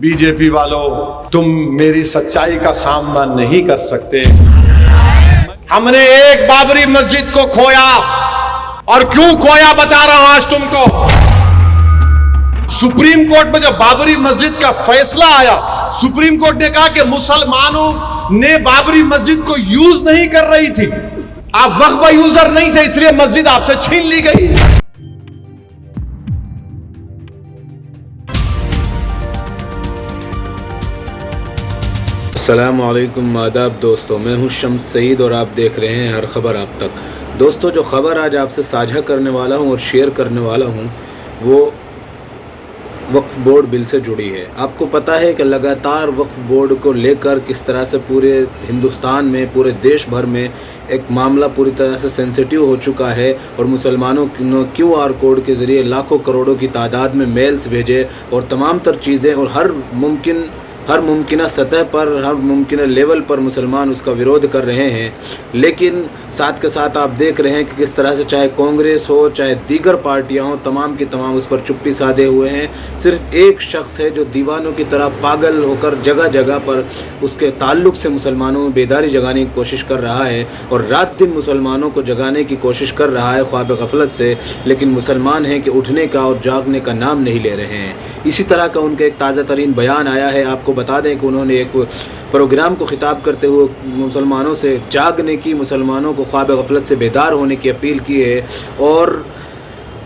BJP वालों, तुम मेरी सच्चाई का सामना नहीं कर सकते। हमने एक बाबरी मस्जिद को खोया, और क्यों खोया बता रहा हूं आज तुमको। सुप्रीम कोर्ट में जब बाबरी मस्जिद का फैसला आया, सुप्रीम कोर्ट ने कहा कि मुसलमानों ने बाबरी मस्जिद को यूज नहीं कर रही थी, आप वक्फ यूजर नहीं थे, इसलिए मस्जिद आपसे छीन ली गई। अस्सलामु अलैकुम, आदाब दोस्तों, मैं हूं शम्स सईद और आप देख रहे हैं हर खबर आप तक। दोस्तों, जो खबर आज आपसे साझा करने वाला हूं और शेयर करने वाला हूं वो वक्फ बोर्ड बिल से जुड़ी है। आपको पता है कि लगातार वक्फ बोर्ड को लेकर किस तरह से पूरे हिंदुस्तान में, पूरे देश भर में एक मामला पूरी तरह से सेंसिटिव हो चुका है और मुसलमानों ने QR कोड के ज़रिए लाखों करोड़ों की तादाद में मेल्स भेजे और तमाम तर चीज़ें, और हर मुमकिन सतह पर, हर मुमकिन लेवल पर मुसलमान उसका विरोध कर रहे हैं। लेकिन साथ के साथ आप देख रहे हैं कि किस तरह से चाहे कांग्रेस हो, चाहे दीगर पार्टियां हो, तमाम की तमाम उस पर चुप्पी साधे हुए हैं। सिर्फ एक शख्स है जो दीवानों की तरह पागल होकर जगह जगह पर उसके ताल्लुक़ से मुसलमानों में बेदारी जगाने की कोशिश कर रहा है और रात दिन मुसलमानों को जगाने की कोशिश कर रहा है ख्वाब गफलत से। लेकिन मुसलमान हैं कि उठने का और जागने का नाम नहीं ले रहे हैं। इसी तरह का उनका एक ताज़ा तरीन बयान आया है। आपको बता दें कि उन्होंने एक प्रोग्राम को खिताब करते हुए मुसलमानों से जागने की, मुसलमानों को ख्वाब गफलत से बेदार होने की अपील की है और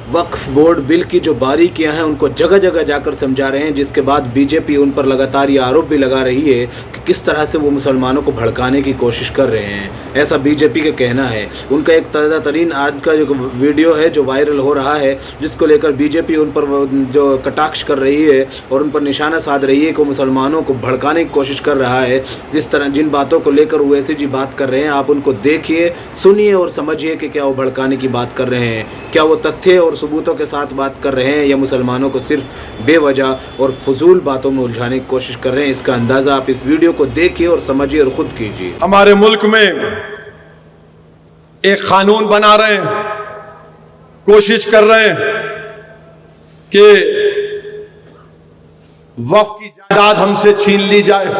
वक्फ बोर्ड बिल की जो बारीकियां हैं उनको जगह जगह जाकर समझा रहे हैं, जिसके बाद बीजेपी उन पर लगातार ये आरोप भी लगा रही है कि किस तरह से वो मुसलमानों को भड़काने की कोशिश कर रहे हैं। ऐसा बीजेपी का कहना है। उनका एक ताज़ा तरीन आज का जो वीडियो है जो वायरल हो रहा है, जिसको लेकर बीजेपी उन पर जो कटाक्ष कर रही है और उन पर निशाना साध रही है कि मुसलमानों को भड़काने की कोशिश कर रहा है। जिस तरह जिन बातों को लेकर वो ऐसी जी बात कर रहे हैं, आप उनको देखिए, सुनिए और समझिए कि क्या वो भड़काने की बात कर रहे हैं, क्या वो तथ्य और सबूतों के साथ बात कर रहे हैं या मुसलमानों को सिर्फ बेवजह और फजूल बातों में उलझाने की कोशिश कर रहे हैं। इसका अंदाज़ा आप इस वीडियो को देखिए और समझिए और ख़ुद कीजिए। हमारे मुल्क में एक कानून बना रहे हैं, कोशिश कर रहे हैं कि वक्फ की जायदाद हमसे छीन ली जाए।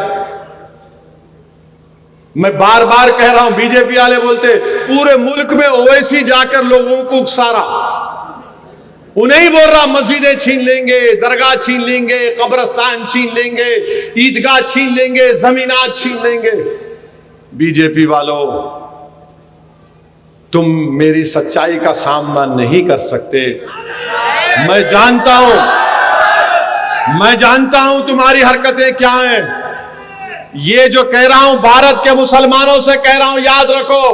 मैं बार बार कह रहा हूं, बीजेपी वाले बोलते पूरे मुल्क में ओवैसी जाकर लोगों को उकसारा, उन्हें ही बोल रहा मस्जिदें छीन लेंगे, दरगाह छीन लेंगे, कब्रस्तान छीन लेंगे, ईदगाह छीन लेंगे, जमीनात छीन लेंगे। बीजेपी वालों, तुम मेरी सच्चाई का सामना नहीं कर सकते। मैं जानता हूं तुम्हारी हरकतें क्या हैं। ये जो कह रहा हूं भारत के मुसलमानों से कह रहा हूं, याद रखो,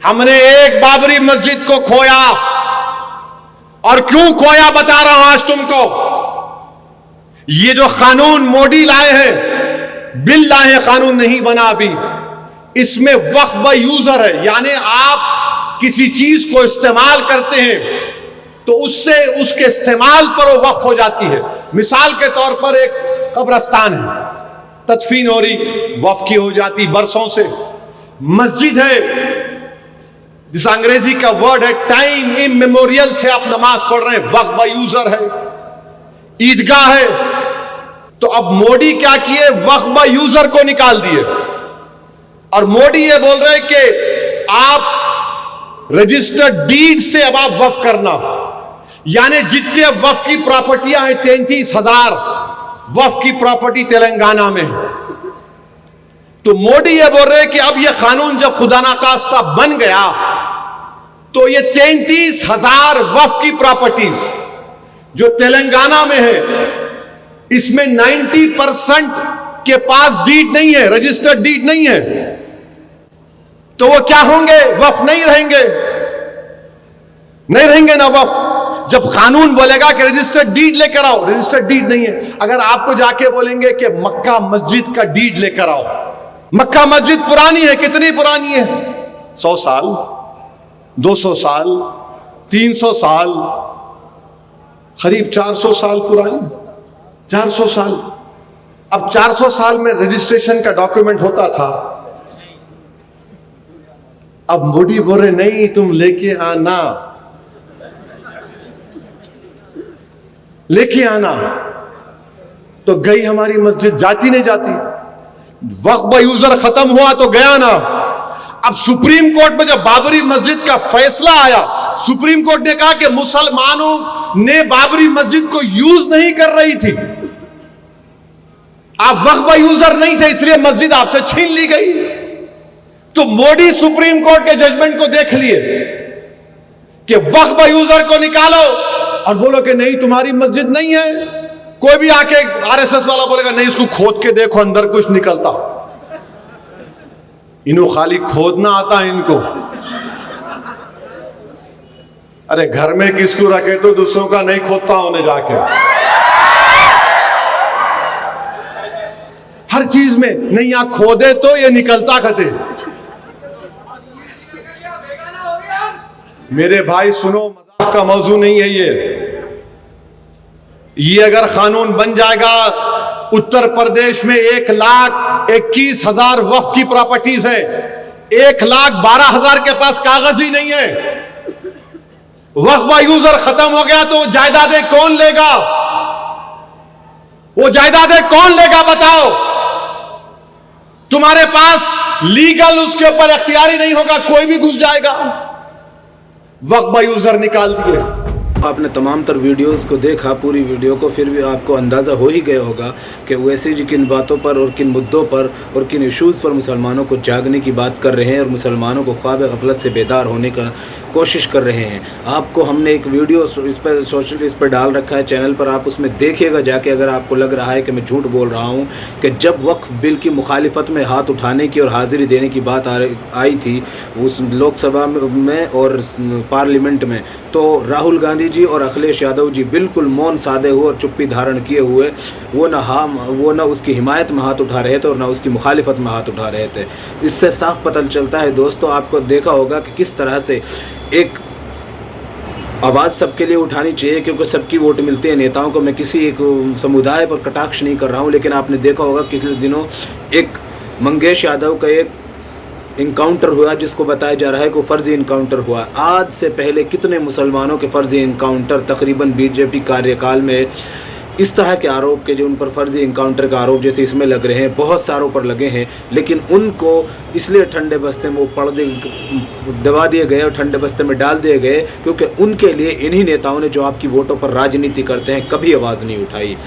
हमने एक बाबरी मस्जिद को खोया, और क्यों खोया बता रहा हूं आज तुमको। ये जो कानून मोदी लाए हैं, बिल लाए हैं, कानून नहीं बना अभी, इसमें वक्फ बाय यूजर है, यानी आप किसी चीज को इस्तेमाल करते हैं तो उससे उसके इस्तेमाल पर वो वक्फ हो जाती है। मिसाल के तौर पर एक कब्रस्तान है, तदफीन हो रही, वक्फ की हो जाती बरसों से। मस्जिद है, जिस अंग्रेजी का वर्ड है टाइम इमेमोरियल से आप नमाज पढ़ रहे हैं, वक्फ बाय यूजर है। ईदगाह है, तो अब मोदी क्या किए, वक्फ बाय यूजर को निकाल दिए और मोदी ये बोल रहे हैं कि आप रजिस्टर्ड डीड से अब आप वक्फ करना, यानी जितने वक्फ की प्रॉपर्टियां हैं 33,000 वक्फ की प्रॉपर्टी तेलंगाना में। तो मोदी ये बोल रहे हैं कि अब ये कानून जब खुदा ना खास्ता बन गया तो ये 33,000 वक्फ की प्रॉपर्टीज जो तेलंगाना में है, इसमें 90% के पास डीड नहीं है, रजिस्टर्ड डीड नहीं है, तो वो क्या होंगे, वक्फ नहीं रहेंगे ना वक्फ। जब कानून बोलेगा कि रजिस्टर्ड डीड लेकर आओ, रजिस्टर्ड डीड नहीं है। अगर आपको जाके बोलेंगे कि मक्का मस्जिद का डीड लेकर आओ, मक्का मस्जिद पुरानी है, कितनी पुरानी है, 100 साल, 200 साल, 300 साल, करीब 400 साल पुरानी, 400 साल। अब 400 साल में रजिस्ट्रेशन का डॉक्यूमेंट होता था। अब मोदी बोल रहे नहीं, तुम लेके आना, तो गई हमारी मस्जिद, जाती नहीं जाती। वक्फ यूजर खत्म हुआ तो गया ना। अब सुप्रीम कोर्ट में जब बाबरी मस्जिद का फैसला आया, सुप्रीम कोर्ट ने कहा कि मुसलमानों ने बाबरी मस्जिद को यूज नहीं कर रही थी, आप वक्फ यूजर नहीं थे, इसलिए मस्जिद आपसे छीन ली गई। तो मोदी सुप्रीम कोर्ट के जजमेंट को देख लिए कि वक्फ यूजर को निकालो और बोलो कि नहीं तुम्हारी मस्जिद नहीं है। कोई भी आके आरएसएस वाला बोलेगा नहीं इसको खोद के देखो अंदर कुछ निकलता। इनको खाली खोदना आता है इनको। अरे घर में किसको रखे तो दूसरों का नहीं खोदता होने जाके। हर चीज में नहीं यहां खोदे तो ये निकलता कते। मेरे भाई सुनो, मजाक का मौजू नहीं है ये अगर कानून बन जाएगा, उत्तर प्रदेश में 1,21,000 वक्फ की प्रॉपर्टीज है, 1,12,000 के पास कागज ही नहीं है। वक्फ यूजर खत्म हो गया तो जायदादें कौन लेगा? वो जायदादें कौन लेगा बताओ? तुम्हारे पास लीगल उसके ऊपर इख्तियारी नहीं होगा, कोई भी घुस जाएगा। वक्फ यूजर निकाल दिए। आपने तमाम तर वीडियोस को देखा, पूरी वीडियो को, फिर भी आपको अंदाज़ा हो ही गया होगा कि ओवैसी जी किन बातों पर और किन मुद्दों पर और किन इश्यूज़ पर मुसलमानों को जागने की बात कर रहे हैं और मुसलमानों को ख्वाब गफलत से बेदार होने का कोशिश कर रहे हैं। आपको हमने एक वीडियो इस पर डाल रखा है चैनल पर, आप उसमें देखिएगा जाके। अगर आपको लग रहा है कि मैं झूठ बोल रहा हूँ कि जब वक्फ बिल की मुखालिफत में हाथ उठाने की और हाजिरी देने की बात आई थी उस लोकसभा में और पार्लियामेंट में, तो राहुल गांधी जी और अखिलेश यादव जी बिल्कुल मौन साधे हुए और चुप्पी धारण किए हुए वो ना उसकी हिमायत में हाथ उठा रहे थे और ना उसकी मुखालिफत में हाथ उठा रहे थे। इससे साफ पता चलता है दोस्तों, आपको देखा होगा कि किस तरह से एक आवाज़ सबके लिए उठानी चाहिए, क्योंकि सबकी वोट मिलती है नेताओं को। मैं किसी एक समुदाय पर कटाक्ष नहीं कर रहा हूँ, लेकिन आपने देखा होगा पिछले दिनों एक मंगेश यादव का एक इनकाउंटर हुआ जिसको बताया जा रहा है कि फर्जी इनकाउंटर हुआ। आज से पहले कितने मुसलमानों के फर्जी इनकाउंटर तकरीबन बीजेपी कार्यकाल में इस तरह के आरोप के जो उन पर फर्जी इनकाउंटर का आरोप जैसे इसमें लग रहे हैं, बहुत सारों पर लगे हैं, लेकिन उनको इसलिए ठंडे बस्ते में वो पर्दे दबा दिए गए और ठंडे बस्ते में डाल दिए गए क्योंकि उनके लिए इन्हीं नेताओं ने जो आपकी वोटों पर राजनीति करते हैं कभी आवाज़ नहीं उठाई।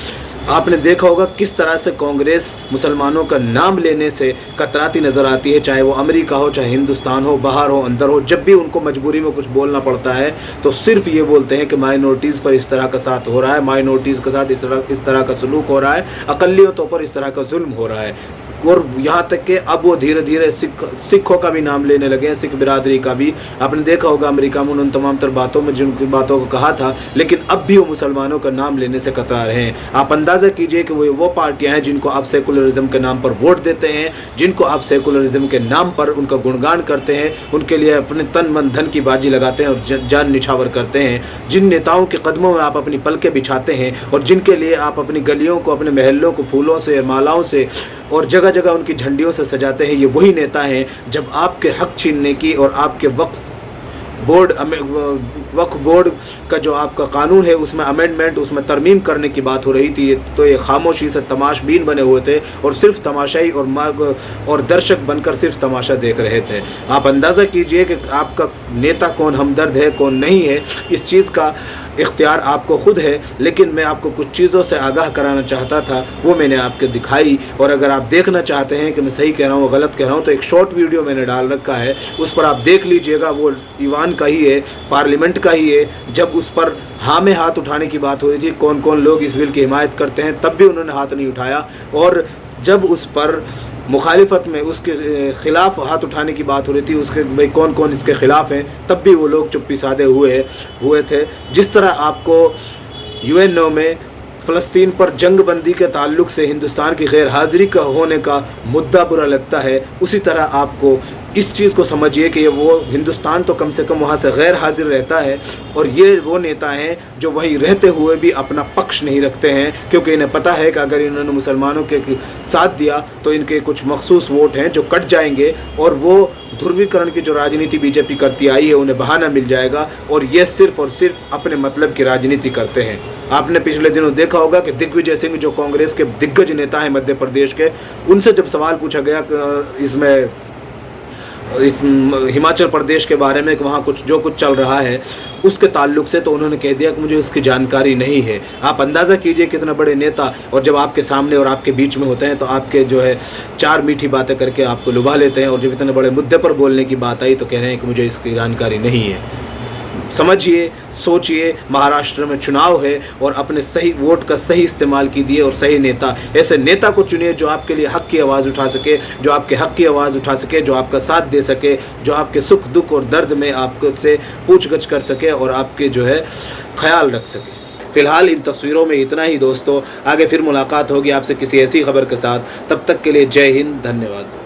आपने देखा होगा किस तरह से कांग्रेस मुसलमानों का नाम लेने से कतराती नज़र आती है, चाहे वो अमेरिका हो, चाहे हिंदुस्तान हो, बाहर हो, अंदर हो। जब भी उनको मजबूरी में कुछ बोलना पड़ता है तो सिर्फ ये बोलते हैं कि माइनॉरिटीज़ पर इस तरह का साथ हो रहा है, माइनॉरिटीज़ के साथ इस तरह का सलूक हो रहा है, अक़लियतों पर इस तरह का जुल्म हो रहा है। और यहाँ तक कि अब वो धीरे धीरे सिखों का भी नाम लेने लगे हैं, सिख बिरादरी का भी। आपने देखा होगा अमेरिका में उन तमाम तर बातों में जिनकी बातों को कहा था, लेकिन अब भी वो मुसलमानों का नाम लेने से कतरा रहे हैं। आप अंदाज़ा कीजिए कि वो पार्टियां हैं जिनको आप सेकुलरिज्म के नाम पर वोट देते हैं, जिनको आप सेकुलरिज्म के नाम पर उनका गुणगान करते हैं, उनके लिए अपने तन मन धन की बाजी लगाते हैं और जान निछावर करते हैं, जिन नेताओं के कदमों में आप अपनी पलकें बिछाते हैं और जिनके लिए आप अपनी गलियों को, अपने महलों को फूलों से, मालाओं से और जगह जगह उनकी झंडियों से सजाते हैं। ये वही नेता हैं जब आपके हक छीनने की और आपके वक्फ बोर्ड का जो आपका कानून है उसमें अमेंडमेंट, उसमें तरमीम करने की बात हो रही थी, तो ये खामोशी से तमाशबीन बने हुए थे और सिर्फ तमाशाई और दर्शक बनकर सिर्फ तमाशा देख रहे थे। आप अंदाज़ा कीजिए कि आपका नेता कौन हमदर्द है, कौन नहीं है। इस चीज़ का इख्तियार आपको खुद है, लेकिन मैं आपको कुछ चीज़ों से आगाह कराना चाहता था, वो मैंने आपको दिखाई। और अगर आप देखना चाहते हैं कि मैं सही कह रहा हूँ गलत कह रहा हूँ, तो एक शॉर्ट वीडियो मैंने डाल रखा है, उस पर आप देख लीजिएगा। वो ईवान का ही है, पार्लियामेंट का ही है। जब उस पर हाँ में हाथ उठाने की बात हो रही थी, कौन कौन लोग इस बिल की हिमायत करते हैं, तब भी उन्होंने हाथ नहीं उठाया। और जब उस पर मुखालिफत में उसके ख़िलाफ़ हाथ उठाने की बात हो रही थी, उसके भाई कौन कौन इसके ख़िलाफ़ हैं, तब भी वो लोग चुप्पी साधे हुए थे। जिस तरह आपको UNO में फ़लस्तीन पर जंगबंदी के ताल्लुक़ से हिंदुस्तान की गैर हाज़िरी का होने का मुद्दा बुरा लगता है, उसी तरह आपको इस चीज़ को समझिए कि वो हिंदुस्तान तो कम से कम वहाँ से गैर हाजिर रहता है और ये वो नेता हैं जो वहीं रहते हुए भी अपना पक्ष नहीं रखते हैं, क्योंकि इन्हें पता है कि अगर इन्होंने मुसलमानों के साथ दिया तो इनके कुछ मखसूस वोट हैं जो कट जाएंगे और वो ध्रुवीकरण की जो राजनीति बीजेपी करती आई है उन्हें बहाना मिल जाएगा और ये सिर्फ और सिर्फ अपने मतलब की राजनीति करते हैं। आपने पिछले दिनों देखा होगा कि दिग्विजय सिंह जो कांग्रेस के दिग्गज नेता हैं मध्य प्रदेश के, उनसे जब सवाल पूछा गया इस हिमाचल प्रदेश के बारे में कि वहाँ जो कुछ चल रहा है उसके ताल्लुक से, तो उन्होंने कह दिया कि मुझे उसकी जानकारी नहीं है। आप अंदाज़ा कीजिए कितना बड़े नेता, और जब आपके सामने और आपके बीच में होते हैं तो आपके जो है चार मीठी बातें करके आपको लुभा लेते हैं, और जब इतने बड़े मुद्दे पर बोलने की बात आई तो कह रहे हैं कि मुझे इसकी जानकारी नहीं है। समझिए, सोचिए, महाराष्ट्र में चुनाव है और अपने सही वोट का सही इस्तेमाल कीजिए और सही नेता, ऐसे नेता को चुनिए जो आपके लिए हक की आवाज़ उठा सके, जो आपके हक की आवाज़ उठा सके, जो आपका साथ दे सके, जो आपके सुख दुख और दर्द में आपसे पूछगछ कर सके और आपके जो है ख्याल रख सके। फिलहाल इन तस्वीरों में इतना ही दोस्तों, आगे फिर मुलाकात होगी आपसे किसी ऐसी खबर के साथ। तब तक के लिए जय हिंद, धन्यवाद।